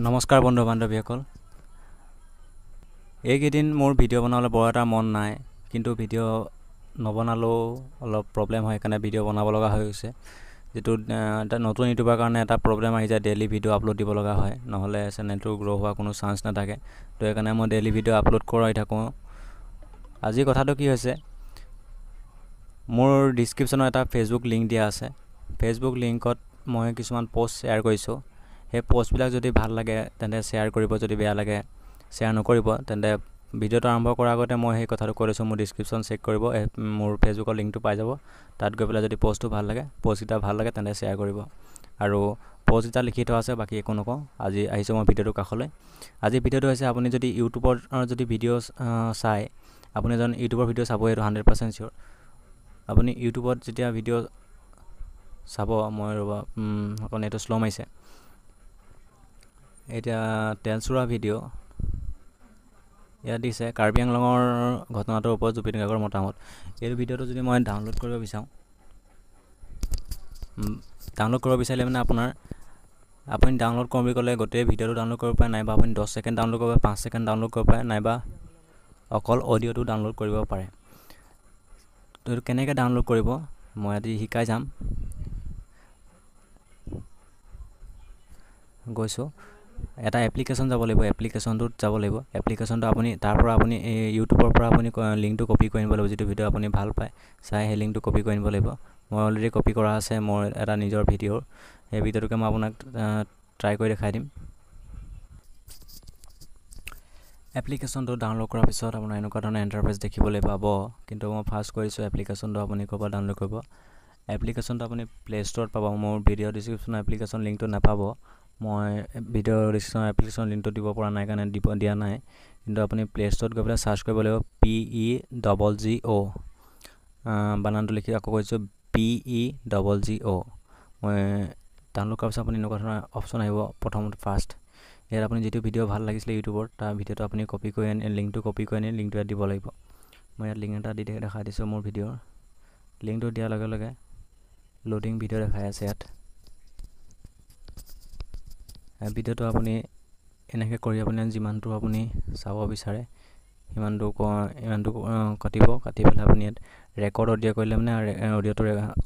নমস্কাৰ বন্ধু বান্ধৱীসকল এইকেইদিন মোৰ ভিডিঅ' বনাবলৈ বৰ এটা মন নাই কিন্তু ভিডিঅ' নবনালেও অলপ প্ৰবলেম হয় কাৰণে ভিডিঅ' বনাব লগা হৈ গৈছে যেটো এটা নতুন ইউটিউবৰ কাৰণে এটা প্ৰবলেম আহি যায় ডেইলি ভিডিঅ' আপলোড দিব লগা হয় নহলে চেনেলটো গ্ৰো হোৱা কোনো চান্স নাথাকে তো এই কাৰণে মই ডেইলি ভিডিঅ' আপলোড কৰি থাকো আজি কথাটো কি হৈছে মোৰ ডেসক্ৰিপচনত এটা ফেসবুক লিংক দিয়া আছে ফেসবুক লিংকত মই কিছুমান পোষ্ট শেয়াৰ কৰিছো এই পোষ্টবিলাক যদি ভাল লাগে তেন্তে শেয়াৰ কৰিব যদি বেয়া লাগে শেয়াৰ নকৰিব তেন্তে ভিডিঅ'টো আৰম্ভ কৰাৰ আগতে মই এই কথাটো কৈছো মোৰ ডেসক্ৰিপচন চেক কৰিব মোৰ ফেসবুকৰ লিংকটো পাই যাব তাত গৈ পেলাই যদি পোষ্টটো ভাল লাগে পোষ্টটা ভাল লাগে তেন্তে শেয়াৰ কৰিব আৰু পোষ্টটা লিখি থোৱা আছে বাকি একো নকওঁ আজি আহিছো মই ভিডিঅ'টো কাখলৈ আজি ভিডিঅ'টো হৈছে আপুনি যদি ইউটিউবৰ যদি ভিডিঅ' চাই আপুনি এজন ইউটিউবৰ ভিডিঅ' চাব এটো 100% সিওৰ আপুনি ইউটিউবত যেতিয়া ভিডিঅ' চাব মই ৰবা অকন এটো স্লো মাইছে এটা টেলচুৰা ভিডিঅ' ইয়া দিছে কাৰ্বি আংলঙৰ ঘটনাটোৰ ওপৰত জুপিন গাৰ্গৰ মতামত এই ভিডিঅ'টো যদি মই ডাউনলোড কৰিব বিচাৰো ডাউনলোড কৰিব বিচাৰিলে মানে আপুনি ডাউনলোড কৰিব গলে গোটেই ভিডিঅ'টো ডাউনলোড কৰিব পাৰে নাইবা আপুনি 10 সেকেন্ড ডাউনলোড কৰিব 5 সেকেন্ড ডাউনলোড কৰিব পাৰে নাইবা অকল অডিঅ'টো ডাউনলোড কৰিব পাৰে তো কেনেকৈ ডাউনলোড কৰিব মই আজি শিকাই যাম গৈছো এটা এপ্লিকেশন যাব লাগিব এপ্লিকেশনটোত যাব লাগিব এপ্লিকেশনটো আপুনি তাৰ পৰা আপুনি ইউটিউবৰ পৰা আপুনি লিংকটো কপি কৰি আনিব লাগিব যেটো ভিডিঅ' আপুনি ভাল পায় চাই হে লিংকটো কপি কৰি আনিব লাগিব মই অলৰেডি কপি কৰা আছে মোৰ এটা নিজৰ ভিডিঅ' এই ভিডিঅ'টোকে মই আপোনাক ট্ৰাই কৰি দেখাই দিম এপ্লিকেশনটো ডাউনলোড কৰাৰ পিছত আপোনাৰ এনেকুৱা ধৰণৰ ইন্টাৰফেস দেখিবলৈ পাব কিন্তু মই ফাৰ্স্ট কৰিছো এপ্লিকেশনটো আপুনি ক'ৰ পৰা ডাউনলোড কৰিব এপ্লিকেশনটো আপুনি প্লে ষ্টৰত পাব মোৰ ভিডিঅ' ডেসক্ৰিপচন এপ্লিকেশন লিংকটো নাপাব মই ভিডিঅ' ডেসক্ৰিপচন এপ্লিকেশন লিংকটো দিব পৰা নাই কাৰণে দিয়া নাই কিন্তু আপুনি প্লে ষ্টৰত গৈ পেলাই সাৰ্চ কৰিব লাগিব PEGGO বানানটো লিখি আকৌ কৈছো PEGGO মই ডাউনলোড কৰাৰ পিছত আপুনি এনেকুৱা ধৰণৰ অপচন আহিব প্ৰথমতে ফাৰ্স্ট ইয়াত আপুনি যেটো ভিডিঅ' ভাল লাগিছিল ইউটিউবৰ তাৰ ভিডিঅ'টো আপুনি কপি কৰি আনি লিংকটো কপি কৰি আনি লিংকটো ইয়াত দিব লাগিব মই ইয়াত লিংক এটা দি দেখাই দিছো মোৰ ভিডিঅ'ৰ লিংকটো দিয়াৰ লগে লগে লোডিং ভিডিঅ' দেখাই আছে ইয়াত ভিডিঅ'টো আপুনি এনেকৈ কৰি আপুনি যিমানটো আপুনি চাব বিচাৰে ইমানটো কাটি পেলাই আপুনি ইয়াত ৰেকৰ্ড অডিঅ' কৰিলে মানে অডিঅ'টো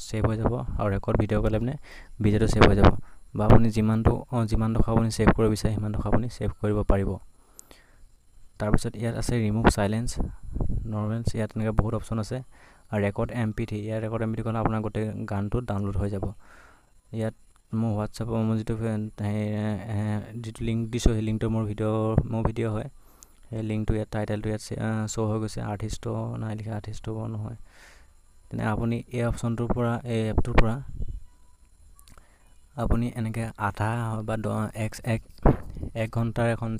সেভ হৈ যাব আৰু ৰেকৰ্ড ভিডিঅ' কৰিলে মানে ভিডিঅ'টো সেভ হৈ যাব বা আপুনি যিমানটো আপুনি সেভ কৰিব বিচাৰে সিমানটো আপুনি সেভ কৰিব পাৰিব তাৰ পিছত ইয়াত আছে ৰিমুভ সাইলেন্স নৰ্মেল ইয়াত এনেকৈ বহুত অপচন আছে আৰু ৰেকৰ্ড MP3 ইয়াত ৰেকৰ্ড MP3 কৰা আপোনাৰ গোটেই গানটো ডাউনলোড হৈ যাব ইয়াত মোৰ WhatsApp মোৰ যেটো লিংক দিছো এই লিংকটো মোৰ ভিডিঅ' হয় এই লিংকটো ইয়াত টাইটেলটো ইয়াত শো হৈ গৈছে আৰ্টিষ্ট নাই লিখা আৰ্টিষ্ট নহয় তেনে আপুনি এই অপচনটোৰ পৰা এই এপটোৰ পৰা আপুনি এনেকৈ আধা বা 1 ঘন্টাৰ এখন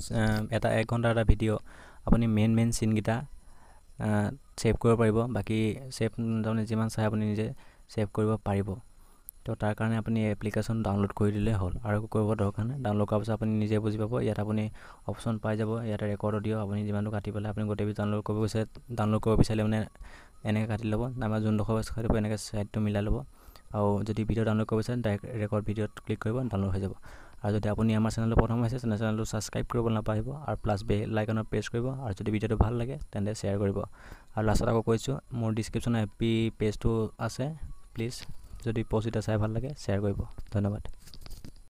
এটা 1 ঘন্টাৰ এটা ভিডিঅ' আপুনি মেইন সিন গিটা সেভ কৰিব পাৰিব বাকি সেভ আপুনি যিমান চাই আপুনি নিজে সেভ কৰিব পাৰিব তো তাৰ কাৰণে আপুনি এপ্লিকেশন ডাউনলোড কৰি দিলে হ'ল আৰু কৰিব দৰকাৰ নাই ডাউনলোড কৰাৰ পিছত আপুনি নিজে বুজি পাব ইয়াত আপুনি অপচন পাই যাব ইয়াত ৰেকৰ্ড অডিঅ' আপুনি যিমানটো কাটি পেলাই আপুনি গোটেই ডাউনলোড কৰিব বিচাৰিলে মানে এনেকৈ কাটি ল'ব নামা যোন দখৰ কাটিব এনেকৈ সাইডটো মিলাই ল'ব আৰু যদি ভিডিঅ' ডাউনলোড কৰিব বিচাৰে ডাইৰেক্ট ৰেকৰ্ড ভিডিঅ'ত ক্লিক কৰিব ডাউনলোড হৈ যাব আৰু যদি আপুনি আমাৰ চেনেলটো প্ৰথম হৈছে চেনেলটো সাবস্ক্ৰাইব কৰিব নাপাহৰিব আৰু প্লাস বেল আইকনত প্ৰেছ কৰিব আৰু যদি ভিডিঅ'টো ভাল লাগে তেন্তে শেয়াৰ কৰিব আৰু লাষ্টত আকৌ কৈছো মোৰ ডেসক্ৰিপচনত এপি পেজটো আছে প্লিজ যদি পোষ্টটা চাই ভাল লাগে শেয়াৰ কৰিব ধন্যবাদ